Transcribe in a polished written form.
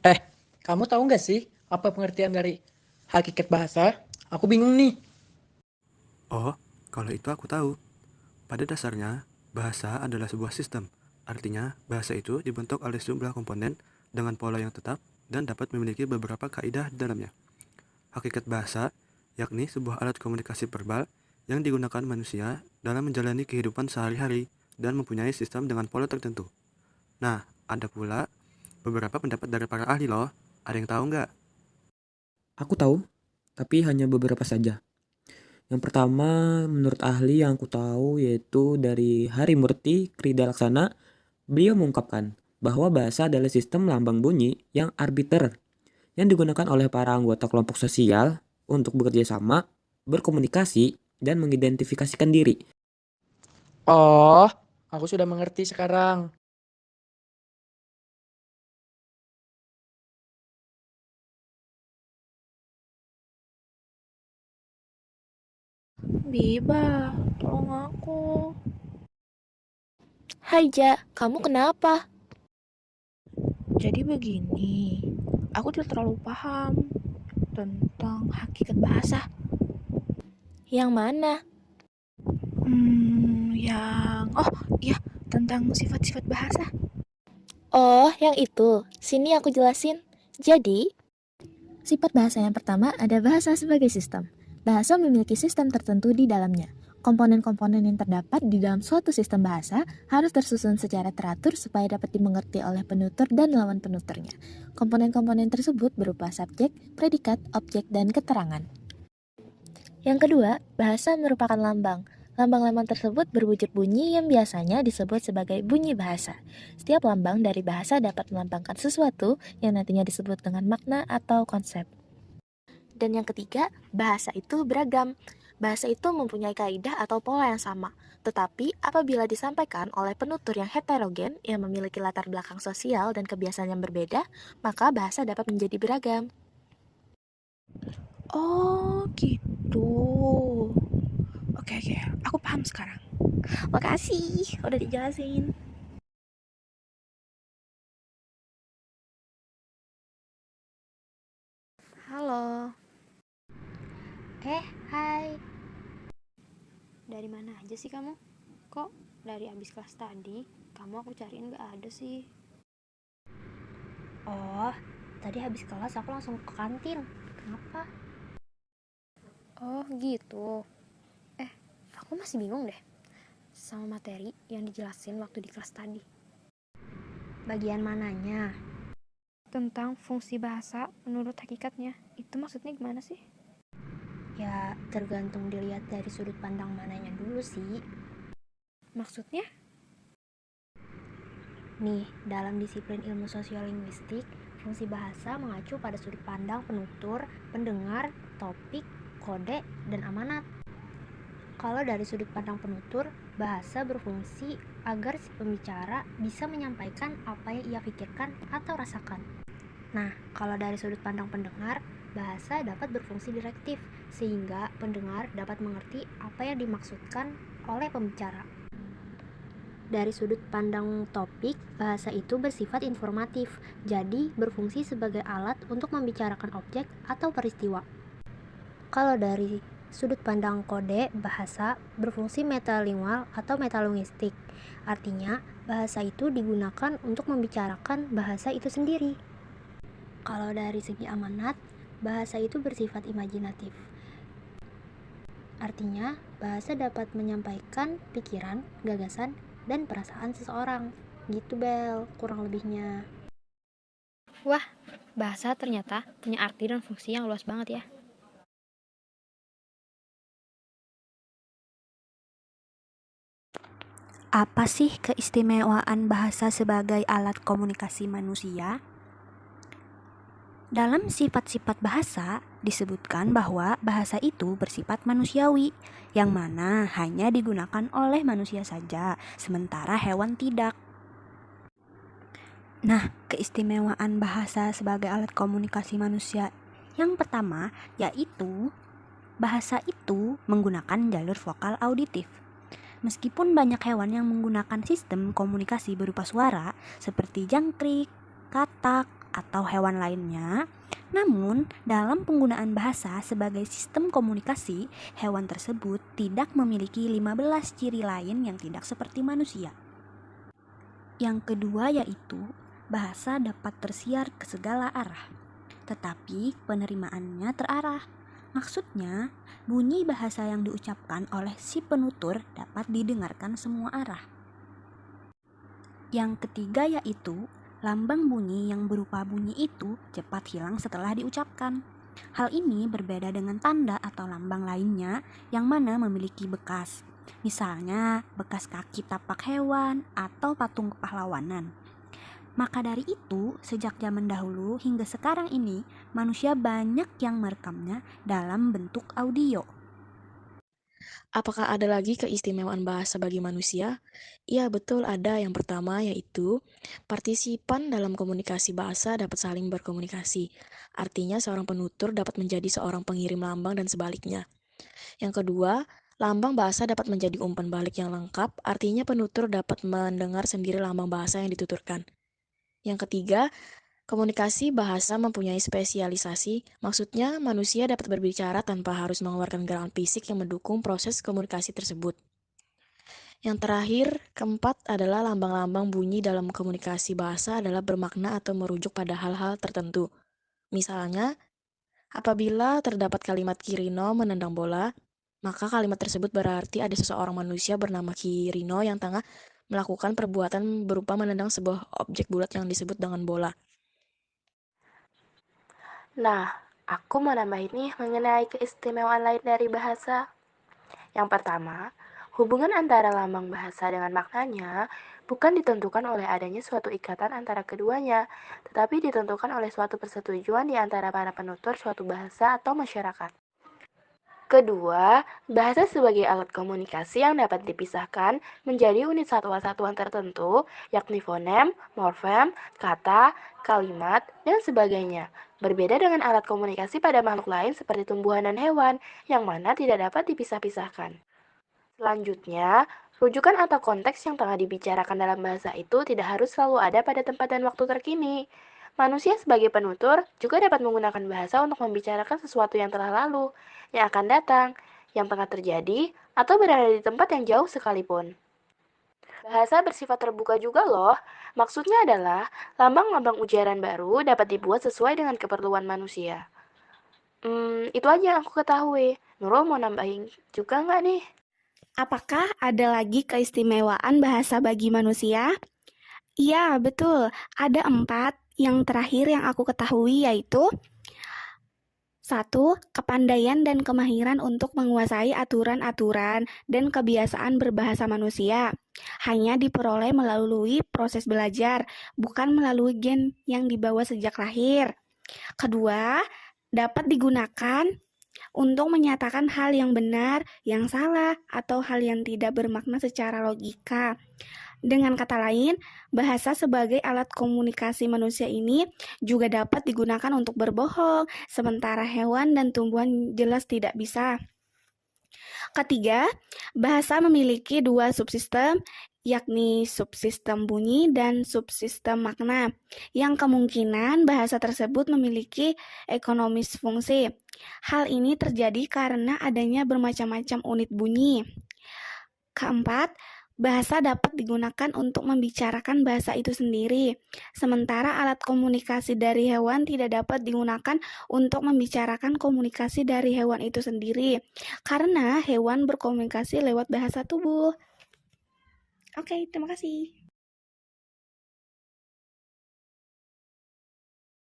Eh, kamu tahu nggak sih apa pengertian dari hakikat bahasa? Aku bingung nih. Oh, kalau itu aku tahu. Pada dasarnya, bahasa adalah sebuah sistem. Artinya, bahasa itu dibentuk oleh sejumlah komponen dengan pola yang tetap dan dapat memiliki beberapa kaidah di dalamnya. Hakikat bahasa, yakni sebuah alat komunikasi verbal yang digunakan manusia dalam menjalani kehidupan sehari-hari dan mempunyai sistem dengan pola tertentu. Nah, ada pula beberapa pendapat dari para ahli loh. Ada yang tahu nggak? Aku tahu, tapi hanya beberapa saja. Yang pertama, menurut ahli yang aku tahu yaitu dari Harimurti Kridalaksana, beliau mengungkapkan bahwa bahasa adalah sistem lambang bunyi yang arbiter yang digunakan oleh para anggota kelompok sosial untuk bekerja sama, berkomunikasi, dan mengidentifikasikan diri. Oh, aku sudah mengerti sekarang. Biba, tolong aku. Hai Ja, kamu kenapa? Jadi begini, aku tidak terlalu paham tentang hakikat bahasa. Yang mana? Oh iya, tentang sifat-sifat bahasa. Oh, yang itu. Sini aku jelasin. Jadi, sifat bahasa yang pertama ada bahasa sebagai sistem. Bahasa memiliki sistem tertentu di dalamnya. Komponen-komponen yang terdapat di dalam suatu sistem bahasa harus tersusun secara teratur supaya dapat dimengerti oleh penutur dan lawan penuturnya. Komponen-komponen tersebut berupa subjek, predikat, objek, dan keterangan. Yang kedua, bahasa merupakan lambang. Lambang-lambang tersebut berwujud bunyi yang biasanya disebut sebagai bunyi bahasa. Setiap lambang dari bahasa dapat melambangkan sesuatu yang nantinya disebut dengan makna atau konsep. Dan yang ketiga, bahasa itu beragam. Bahasa itu mempunyai kaidah atau pola yang sama. Tetapi apabila disampaikan oleh penutur yang heterogen yang memiliki latar belakang sosial dan kebiasaan yang berbeda, maka bahasa dapat menjadi beragam. Oh, gitu. Oke, aku paham sekarang. Makasih, udah dijelasin. Halo. Hai, Dari mana aja sih kamu? Kok dari abis kelas tadi, kamu aku cariin gak ada sih? oh, tadi habis kelas aku langsung ke kantin. Kenapa? Oh gitu. Aku masih bingung deh sama materi yang dijelasin waktu di kelas tadi. Bagian mananya? Tentang fungsi bahasa menurut hakikatnya. Itu maksudnya gimana sih? Ya, tergantung dilihat dari sudut pandang mananya dulu sih. Maksudnya? Nih, dalam disiplin ilmu sosiolinguistik, fungsi bahasa mengacu pada sudut pandang penutur, pendengar, topik, kode, dan amanat. Kalau dari sudut pandang penutur, bahasa berfungsi agar si pembicara bisa menyampaikan apa yang ia pikirkan atau rasakan. Nah, kalau dari sudut pandang pendengar, bahasa dapat berfungsi direktif, sehingga pendengar dapat mengerti apa yang dimaksudkan oleh pembicara. Dari sudut pandang topik, bahasa itu bersifat informatif, jadi berfungsi sebagai alat untuk membicarakan objek atau peristiwa. Kalau dari sudut pandang kode, bahasa berfungsi metalingual atau metalinguistik. Artinya, bahasa itu digunakan untuk membicarakan bahasa itu sendiri. Kalau dari segi amanat, bahasa itu bersifat imajinatif. Artinya, bahasa dapat menyampaikan pikiran, gagasan, dan perasaan seseorang. Gitu, Bel, kurang lebihnya. Wah, bahasa ternyata punya arti dan fungsi yang luas banget ya. Apa sih keistimewaan bahasa sebagai alat komunikasi manusia? Dalam sifat-sifat bahasa disebutkan bahwa bahasa itu bersifat manusiawi, yang mana hanya digunakan oleh manusia saja, sementara hewan tidak. Nah, keistimewaan bahasa sebagai alat komunikasi manusia Yang pertama yaitu bahasa itu menggunakan jalur vokal auditif. Meskipun banyak hewan yang menggunakan sistem komunikasi berupa suara seperti jangkrik, katak, atau hewan lainnya, namun dalam penggunaan bahasa sebagai sistem komunikasi, hewan tersebut tidak memiliki 15 ciri lain yang tidak seperti manusia. Yang kedua yaitu bahasa dapat tersiar ke segala arah, tetapi penerimaannya terarah. Maksudnya, bunyi bahasa yang diucapkan oleh si penutur dapat didengarkan semua arah. Yang ketiga yaitu lambang bunyi yang berupa bunyi itu cepat hilang setelah diucapkan. Hal ini berbeda dengan tanda atau lambang lainnya yang mana memiliki bekas. Misalnya, bekas kaki tapak hewan atau patung kepahlawanan. Maka dari itu, sejak zaman dahulu hingga sekarang ini, manusia banyak yang merekamnya dalam bentuk audio. Apakah ada lagi keistimewaan bahasa bagi manusia? Iya, betul ada. Yang pertama yaitu partisipan dalam komunikasi bahasa dapat saling berkomunikasi. Artinya seorang penutur dapat menjadi seorang pengirim lambang dan sebaliknya. Yang kedua, lambang bahasa dapat menjadi umpan balik yang lengkap, artinya penutur dapat mendengar sendiri lambang bahasa yang dituturkan. Yang ketiga, komunikasi bahasa mempunyai spesialisasi, maksudnya manusia dapat berbicara tanpa harus mengeluarkan gerakan fisik yang mendukung proses komunikasi tersebut. Yang terakhir, keempat adalah lambang-lambang bunyi dalam komunikasi bahasa adalah bermakna atau merujuk pada hal-hal tertentu. Misalnya, apabila terdapat kalimat Kirino menendang bola, maka kalimat tersebut berarti ada seseorang manusia bernama Kirino yang tengah melakukan perbuatan berupa menendang sebuah objek bulat yang disebut dengan bola. Nah, aku mau nambahin nih mengenai keistimewaan lain dari bahasa. Yang pertama, hubungan antara lambang bahasa dengan maknanya bukan ditentukan oleh adanya suatu ikatan antara keduanya, tetapi ditentukan oleh suatu persetujuan di antara para penutur suatu bahasa atau masyarakat. Kedua, bahasa sebagai alat komunikasi yang dapat dipisahkan menjadi unit satuan-satuan tertentu, yakni fonem, morfem, kata, kalimat, dan sebagainya. Berbeda dengan alat komunikasi pada makhluk lain seperti tumbuhan dan hewan, yang mana tidak dapat dipisah-pisahkan. Selanjutnya, rujukan atau konteks yang tengah dibicarakan dalam bahasa itu tidak harus selalu ada pada tempat dan waktu terkini. Manusia sebagai penutur juga dapat menggunakan bahasa untuk membicarakan sesuatu yang telah lalu, yang akan datang, yang tengah terjadi, atau berada di tempat yang jauh sekalipun. Bahasa bersifat terbuka juga loh. Maksudnya adalah lambang-lambang ujaran baru dapat dibuat sesuai dengan keperluan manusia. Itu aja yang aku ketahui. Nurul mau nambahin juga nggak nih? Apakah ada lagi keistimewaan bahasa bagi manusia? Iya, betul. Ada 4. Yang terakhir yang aku ketahui yaitu 1. Kepandaian dan kemahiran untuk menguasai aturan-aturan dan kebiasaan berbahasa manusia. Hanya diperoleh melalui proses belajar, bukan melalui gen yang dibawa sejak lahir. Kedua, dapat digunakan untuk menyatakan hal yang benar, yang salah, atau hal yang tidak bermakna secara logika. Dengan kata lain, bahasa sebagai alat komunikasi manusia ini juga dapat digunakan untuk berbohong, sementara hewan dan tumbuhan jelas tidak bisa. Ketiga, bahasa memiliki 2 subsistem, yakni subsistem bunyi dan subsistem makna, yang kemungkinan bahasa tersebut memiliki ekonomis fungsi. Hal ini terjadi karena adanya bermacam-macam unit bunyi. Keempat, bahasa dapat digunakan untuk membicarakan bahasa itu sendiri, sementara alat komunikasi dari hewan tidak dapat digunakan untuk membicarakan komunikasi dari hewan itu sendiri, karena hewan berkomunikasi lewat bahasa tubuh. Oke, terima kasih.